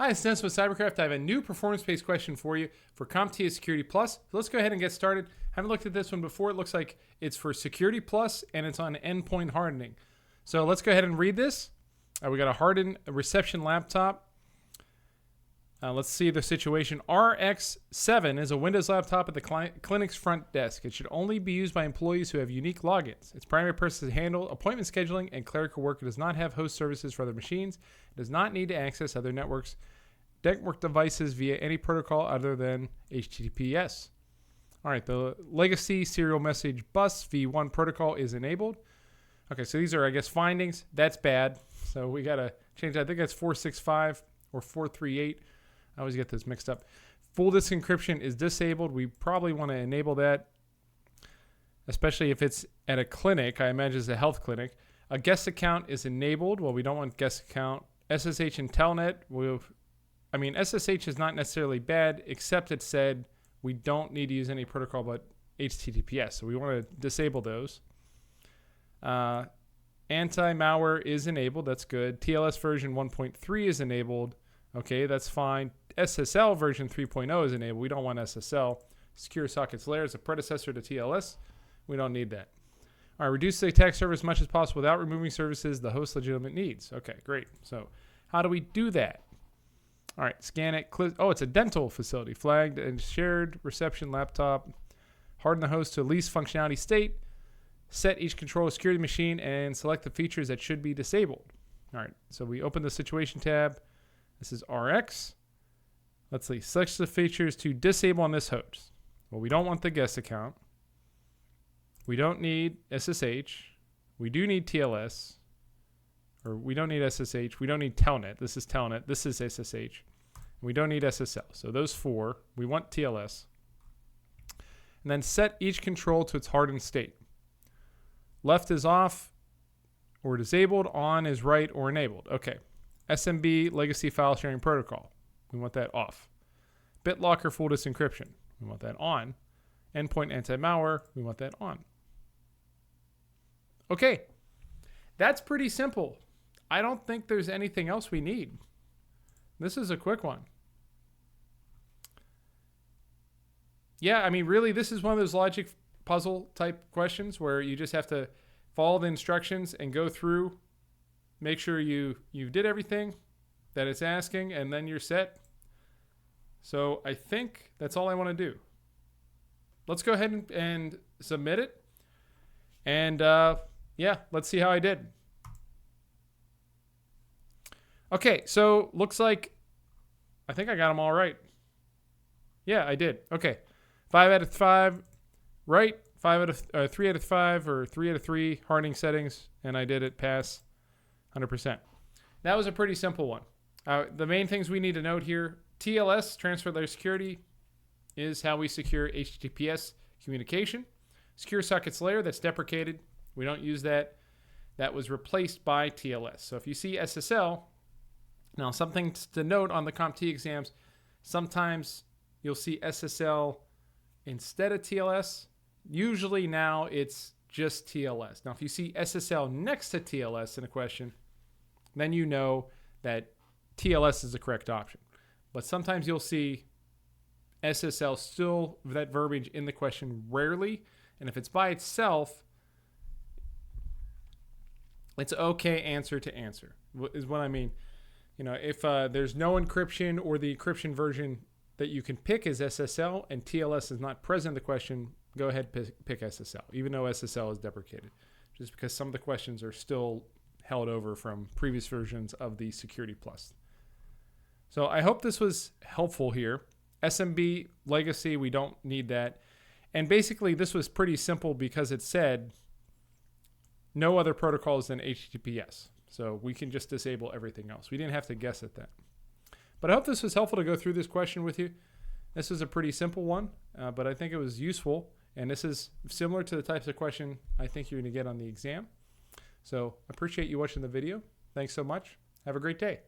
Hi, it's Dennis with Cyberkraft. I have a new performance-based question for you for CompTIA Security Plus. So let's go ahead and get started. Haven't looked at this one before. It looks like it's for Security Plus, and it's on endpoint hardening. So let's go ahead and read this. We got a hardened reception laptop. Let's see the situation. RX7 is a Windows laptop at the clinic's front desk. It should only be used by employees who have unique logins. Its primary purpose is to handle appointment scheduling and clerical work. It does not have host services for other machines. It does not need to access other network devices via any protocol other than HTTPS. All right, the legacy serial message bus v1 protocol is enabled. Okay, so these are, I guess, findings. That's bad. So we got to change that. I think that's 465 or 438. I always get this mixed up. Full disk encryption is disabled. We probably want to enable that, especially if it's at a clinic. I imagine it's a health clinic. A guest account is enabled. Well, we don't want guest account. SSH and Telnet. SSH is not necessarily bad, except it said we don't need to use any protocol but HTTPS. So we want to disable those. Anti-malware is enabled. That's good. TLS version 1.3 is enabled. Okay, that's fine. SSL version 3.0 is enabled. We don't want SSL. Secure Sockets Layer is a predecessor to TLS. We don't need that. All right, reduce the attack surface as much as possible without removing services the host legitimate needs. Okay, great. So how do we do that? All right, scan it. Oh, it's a dental facility. Flagged and shared reception laptop. Harden the host to least functionality state. Set each control security machine and select the features that should be disabled. All right, so we open the situation tab. This is RX. Let's see. Select the features to disable on this host. Well, we don't want the guest account. We don't need SSH. We do need TLS. Or we don't need SSH. We don't need Telnet. This is Telnet. This is SSH. We don't need SSL. So those four. We want TLS. And then set each control to its hardened state. Left is off or disabled. On is right or enabled. Okay. SMB legacy file sharing protocol. We want that off. BitLocker full disk encryption. We want that on. Endpoint anti-malware. We want that on. Okay. That's pretty simple. I don't think there's anything else we need. This is a quick one. Yeah, I mean, really, this is one of those logic puzzle type questions where you just have to follow the instructions and go through, make sure you did everything that it's asking, and then you're set. So I think that's all I want to do. Let's go ahead and submit it. And yeah, let's see how I did. Okay, so looks like I think I got them all right. Yeah, I did. Okay, 5 out of 5 right, 3 out of 5 or 3 out of 3 hardening settings, and I did it pass 100%. That was a pretty simple one. The main things we need to note here, TLS, Transfer Layer Security, is how we secure HTTPS communication. Secure Sockets Layer, that's deprecated. We don't use that. That was replaced by TLS. So if you see SSL, now something to note on the CompTIA exams, sometimes you'll see SSL instead of TLS. Usually now it's just TLS. Now if you see SSL next to TLS in a question, then you know that TLS is the correct option. But sometimes you'll see SSL still, that verbiage in the question, rarely. And if it's by itself, it's okay answer to answer, is what I mean. You know, if there's no encryption or the encryption version that you can pick is SSL and TLS is not present in the question, go ahead and pick SSL, even though SSL is deprecated. Just because some of the questions are still held over from previous versions of the Security Plus. So I hope this was helpful here. SMB legacy, we don't need that. And basically this was pretty simple because it said no other protocols than HTTPS. So we can just disable everything else. We didn't have to guess at that. But I hope this was helpful to go through this question with you. This is a pretty simple one, but I think it was useful. And this is similar to the types of question I think you're going to get on the exam. So I appreciate you watching the video. Thanks so much. Have a great day.